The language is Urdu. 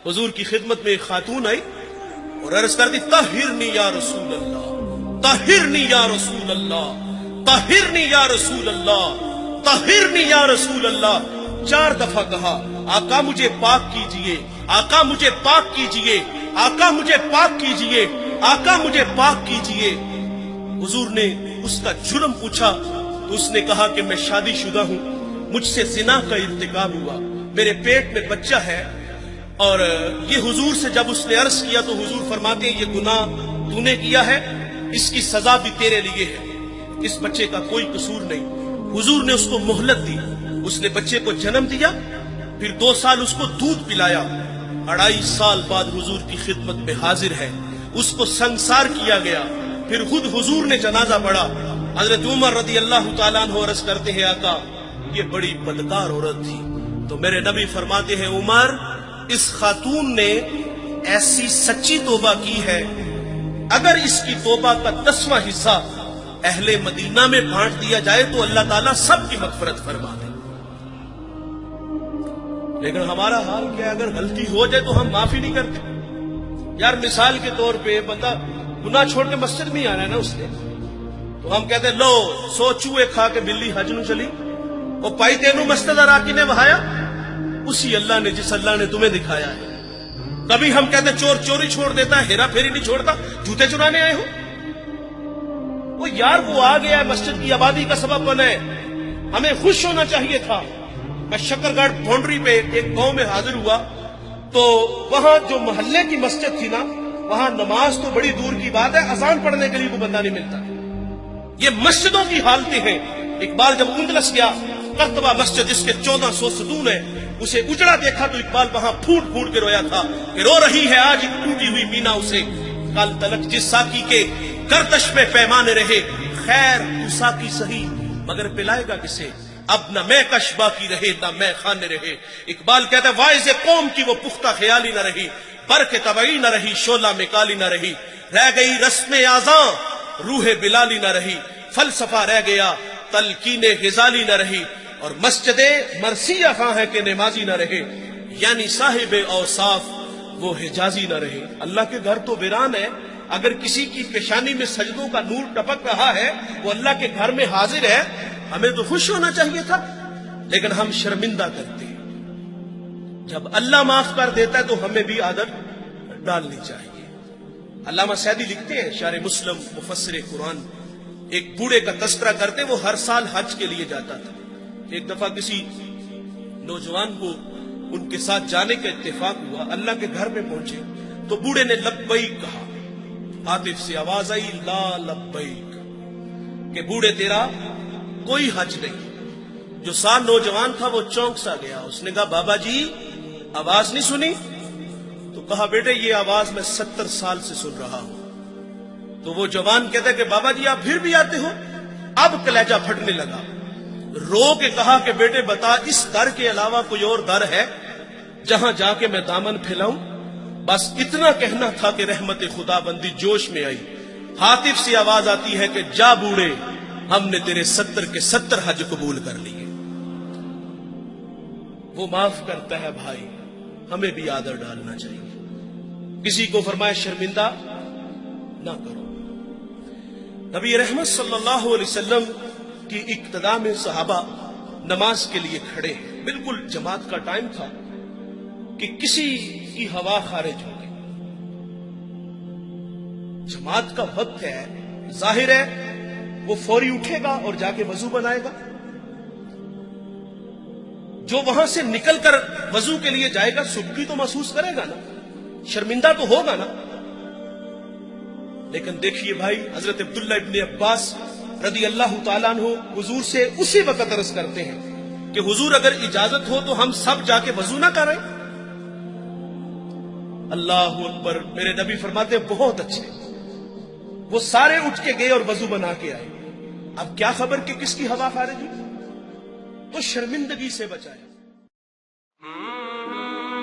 حضور کی خدمت میں ایک خاتون آئی اور عرض کر دی طہرنی یا رسول اللہ، طہرنی یا رسول اللہ، طہرنی یا رسول اللہ، طہرنی یا رسول اللہ۔ 4 دفعہ کہا آقا مجھے پاک کیجئے، آقا مجھے پاک کیجئے، آقا مجھے پاک کیجئے، آقا مجھے پاک کیجئے۔ حضور نے اس کا جرم پوچھا تو اس نے کہا کہ میں شادی شدہ ہوں، مجھ سے زنا کا ارتکاب ہوا، میرے پیٹ میں بچہ ہے۔ اور یہ حضور سے جب اس نے عرض کیا تو حضور فرماتے ہیں یہ گناہ تو نے کیا ہے، اس کی سزا بھی تیرے لیے ہے، اس بچے کا کوئی قصور نہیں۔ حضور نے اس کو مہلت دی، اس نے بچے کو جنم دیا، پھر 2 سال اس کو دودھ پلایا۔ 2.5 سال بعد حضور کی خدمت میں حاضر ہے، اس کو سنسار کیا گیا، پھر خود حضور نے جنازہ پڑھا۔ حضرت عمر رضی اللہ تعالیٰ عنہ عرض کرتے ہیں آقا یہ بڑی بدکار عورت تھی، تو میرے نبی فرماتے ہیں عمر اس خاتون نے ایسی سچی توبہ کی ہے، اگر اس کی توبہ کا 10واں حصہ اہل مدینہ میں بانٹ دیا جائے تو اللہ تعالیٰ سب کی مغفرت فرما دے۔ لیکن ہمارا حال کیا ہے، اگر غلطی ہو جائے تو ہم معافی نہیں کرتے۔ یار مثال کے طور پہ بندہ گناہ چھوڑ کے مسجد میں ہی آنا ہے نا اس نے، تو ہم کہتے ہیں لو 100 چوہے کھا کے بلی حج نو چلی، وہ پائی تینوں مسجد راکی نے بہایا، اسی اللہ نے جس اللہ نے تمہیں دکھایا ہے۔ کبھی ہم کہتے ہیں چور چوری چھوڑ دیتا ہے، ہیرا پھیری نہیں چھوڑتا، جوتے چرانے آئے ہو۔ وہ یار وہ آ گیا ہے، مسجد کی آبادی کا سبب بنا ہے، ہمیں خوش ہونا چاہیے تھا۔ میں شکر گڑھ بونڈری پہ ایک گاؤں میں حاضر ہوا تو وہاں جو محلے کی مسجد تھی نا، وہاں نماز تو بڑی دور کی بات ہے، اذان پڑھنے کے لیے کوئی بندہ نہیں ملتا۔ یہ مسجدوں کی حالتیں ہیں۔ اقبال جب اندلس گیا، قرطبہ مسجد جس کے 1400 ستون ہیں، اسے اجڑا دیکھا تو اقبال وہاں پھوٹ پھوٹ کے رویا تھا کہ رو رہی ہے آج ایک ٹوٹی ہوئی مینا اسے، کل تلک جس ساکی کے گردش میں پیمانے رہے، خیر تو ساکی سہی مگر پلائے گا کسے، اب نہ میں کش باقی رہے نہ میں خانے رہے۔ اقبال کہتا ہے واعظ قوم کی وہ پختہ خیالی نہ رہی، برق طبعی نہ رہی، شعلہ مکالی نہ رہی، رہ گئی رسم اذاں روح بلالی نہ رہی، فلسفہ رہ گیا تلقین غزالی نہ رہی، اور مسجد مرثیہ خواہ ہے کہ نمازی نہ رہے، یعنی صاحب اوصاف وہ حجازی نہ رہے۔ اللہ کے گھر تو ویران ہے، اگر کسی کی پیشانی میں سجدوں کا نور ٹپک رہا ہے، وہ اللہ کے گھر میں حاضر ہے، ہمیں تو خوش ہونا چاہیے تھا، لیکن ہم شرمندہ کرتے ہیں۔ جب اللہ معاف کر دیتا ہے تو ہمیں بھی عادت ڈالنی چاہیے۔ علامہ سعدی لکھتے ہیں، شارح مسلم مفسر قرآن، ایک بوڑھے کا تذکرہ کرتے، وہ ہر سال حج کے لیے جاتا تھا۔ ایک دفعہ کسی نوجوان کو ان کے ساتھ جانے کا اتفاق ہوا، اللہ کے گھر میں پہنچے تو بوڑھے نے لبیک کہا، ہاتف سے آواز آئی لا لبیک، کہ بوڑھے تیرا کوئی حج نہیں۔ جو سال نوجوان تھا وہ چونک سا گیا، اس نے کہا بابا جی آواز نہیں سنی؟ تو کہا بیٹے یہ آواز میں 70 سال سے سن رہا ہوں۔ تو وہ جوان کہتا ہے کہ بابا جی آپ پھر بھی آتے ہو؟ اب کلیجہ پھٹنے لگا، رو کے کہا کہ بیٹے بتا اس در کے علاوہ کوئی اور در ہے جہاں جا کے میں دامن پھیلاؤں؟ بس اتنا کہنا تھا کہ رحمت خدا بندی جوش میں آئی۔ ہاتف سے آواز آتی ہے کہ جا بوڑھے ہم نے تیرے 70 کے 70 حج قبول کر لیے۔ وہ معاف کرتا ہے بھائی، ہمیں بھی عادت ڈالنا چاہیے۔ کسی کو فرمایا شرمندہ نہ کرو۔ نبی رحمت صلی اللہ علیہ وسلم کی اقتداء میں صحابہ نماز کے لیے کھڑے ہیں، بالکل جماعت کا ٹائم تھا کہ کسی کی ہوا خارج ہو گئی، جماعت کا وقت ہے، ظاہر ہے وہ فوری اٹھے گا اور جا کے وضو بنائے گا، جو وہاں سے نکل کر وضو کے لیے جائے گا سکھی تو محسوس کرے گا نا، شرمندہ تو ہوگا نا۔ لیکن دیکھیے بھائی، حضرت عبداللہ ابن عباس رضی اللہ تعالیٰ عنہ حضور سے اسی وقت عرض کرتے ہیں کہ حضور اگر اجازت ہو تو ہم سب جا کے وضو نہ کریں؟ اللہ اکبر۔ میرے نبی فرماتے ہیں بہت اچھے۔ وہ سارے اٹھ کے گئے اور وضو بنا کے آئے۔ اب کیا خبر کہ کس کی ہوا خارج ہوئی؟ تو شرمندگی سے بچایا۔